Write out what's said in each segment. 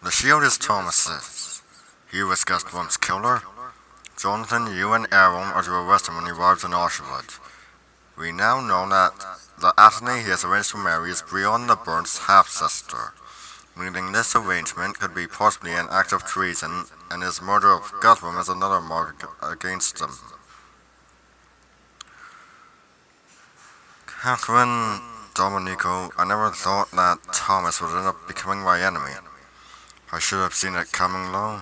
The shield is Thomas's. He was Gaston's killer. Jonathan, you and Aaron are to arrest him when he arrives in Osherwood. We now know that the Athene he has arranged to marry is Brianna Burnt's half-sister, meaning this arrangement could be possibly an act of treason, and his murder of Guthrum is another mark against him. Catherine, Domenico, I never thought that Thomas would end up becoming my enemy. I should have seen it coming low.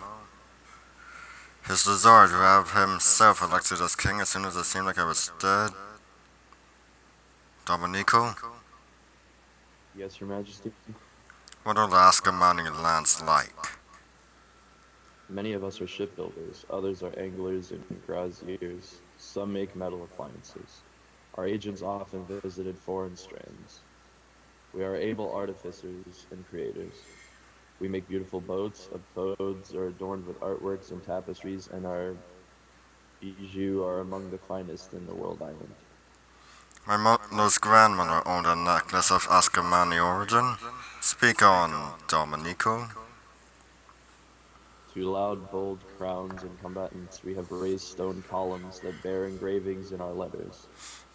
His desire to have himself elected as king as soon as it seemed like I was dead. Domenico, Yes, Your Majesty. what are the Ascomani lands like? Many of us are shipbuilders, others are anglers and graziers. Some make metal appliances. Our agents often visited foreign strands. We are able artificers and creators. We make beautiful boats. Abodes are adorned with artworks and tapestries, and our bijoux are among the finest in the world island. My mother's grandmother owned a necklace of Ascomani origin. Speak on, Domenico. To loud, bold crowns and combatants, we have raised stone columns that bear engravings in our letters.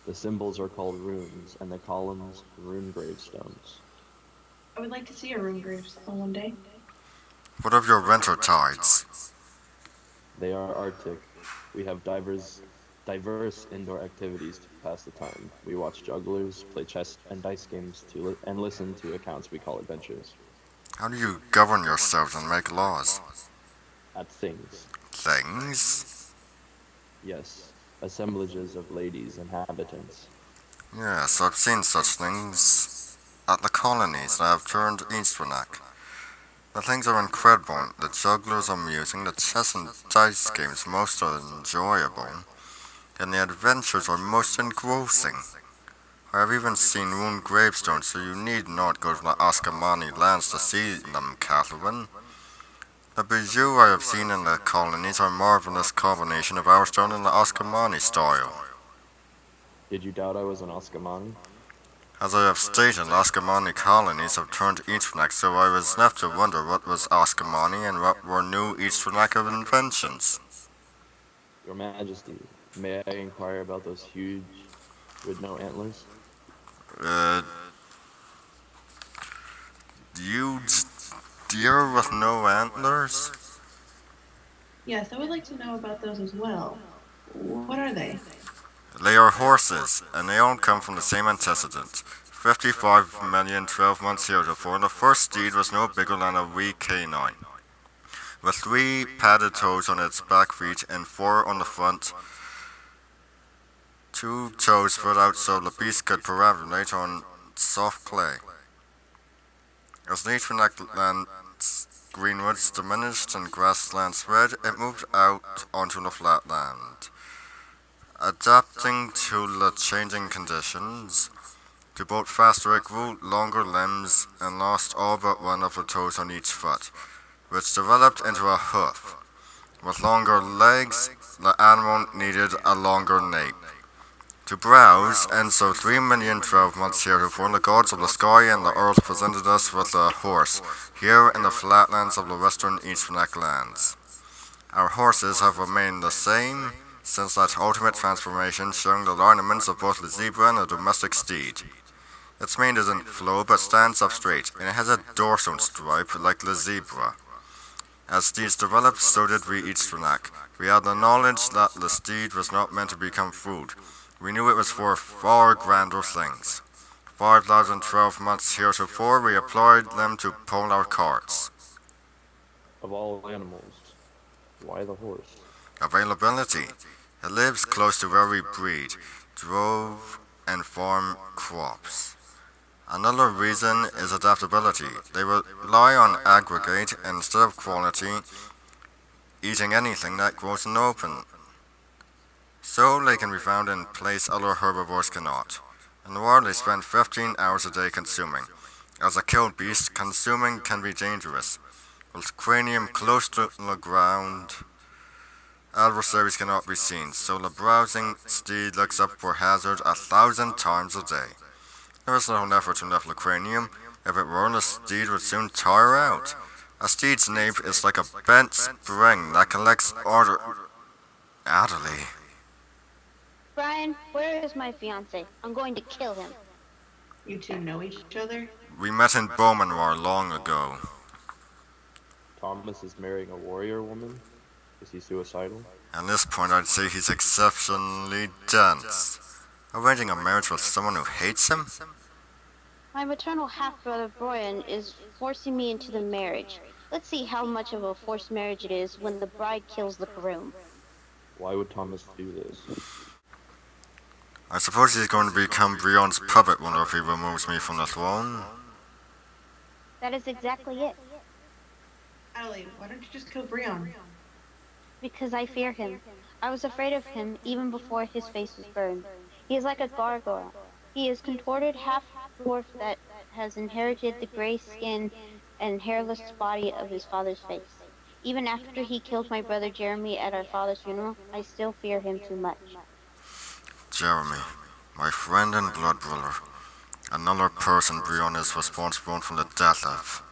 The symbols are called runes, and the columns rune gravestones. I would like to see a rune gravestone one day. What of your winter tides? They are arctic. We have diverse indoor activities to pass the time. We watch jugglers, play chess and dice games, and listen to accounts we call adventures. How do you govern yourselves and make laws? At things. Things? Yes, assemblages of ladies and inhabitants. Yes, I've seen such things at the colonies that have turned Easternack. The things are incredible, the jugglers are amusing, the chess and dice games most are enjoyable, and the adventures are most engrossing. I have even seen rune gravestones, so you need not go to the Ascomani lands to see them, Catherine. The bijoux I have seen in the colonies are a marvelous combination of our stone and the Ascomani style. Did you doubt I was an Ascomani? As I have stated, Ascomani colonies have turned Easternack, so I was left to wonder what was Ascomani and what were new Easternack inventions. Your Majesty, may I inquire about those huge, with no antlers? Huge deer with no antlers? Yes, I would like to know about those as well. What are they? They are horses, and they all come from the same antecedent. 55 million 12 months heretofore, the first steed was no bigger than a wee canine, with 3 padded toes on its back feet and 4 on the front, 2 toes put out so the beast could perambulate on soft clay. As nature lands greenwoods diminished and grassland spread, it moved out onto the flat land, adapting to the changing conditions. To boat faster, it grew longer limbs and lost all but one of the toes on each foot, which developed into a hoof. With longer legs, the animal needed a longer nape to browse, and so 3 million 12 months heretofore, the gods of the sky and the earth presented us with a horse, here in the flatlands of the western Easternack lands. Our horses have remained the same since that ultimate transformation, showing the lineaments of both the zebra and the domestic steed. Its mane isn't flow, but stands up straight, and it has a dorsal stripe like the zebra. As steeds developed, so did we Easternack. We had the knowledge that the steed was not meant to become food. We knew it was for far grander things. 5,012 months heretofore, we applied them to pull our carts. Of all animals, why the horse? Availability. It lives close to where we breed, drove, and farm crops. Another reason is adaptability. They rely on aggregate instead of quality, eating anything that grows in the open. So they can be found in place other herbivores cannot. In the wild, they spend 15 hours a day consuming. As a killed beast, consuming can be dangerous. With cranium close to the ground, adversaries cannot be seen, so the browsing steed looks up for hazard 1,000 times a day. There is no effort to lift the cranium. If it were, the steed would soon tire out. A steed's nape is like a bent spring that collects orderly. Brian, where is my fiance? I'm going to kill him. You two know each other? We met in Bowmanwar long ago. Thomas is marrying a warrior woman? Is he suicidal? At this point, I'd say he's exceptionally dense. Arranging a marriage with someone who hates him? My maternal half-brother Brian is forcing me into the marriage. Let's see how much of a forced marriage it is when the bride kills the groom. Why would Thomas do this? I suppose he's going to become Brion's puppet wonder if he removes me from the throne. That is exactly it. Adelaide, why don't you just kill Brion? Because I fear him. I was afraid of him even before his face was burned. He is like a gargoyle. He is contorted half-dwarf that has inherited the gray skin and hairless body of his father's face. Even after he killed my brother Jeremy at our father's funeral, I still fear him too much. Jeremy, my friend and blood brother. Another person Brion is responsible for the death of.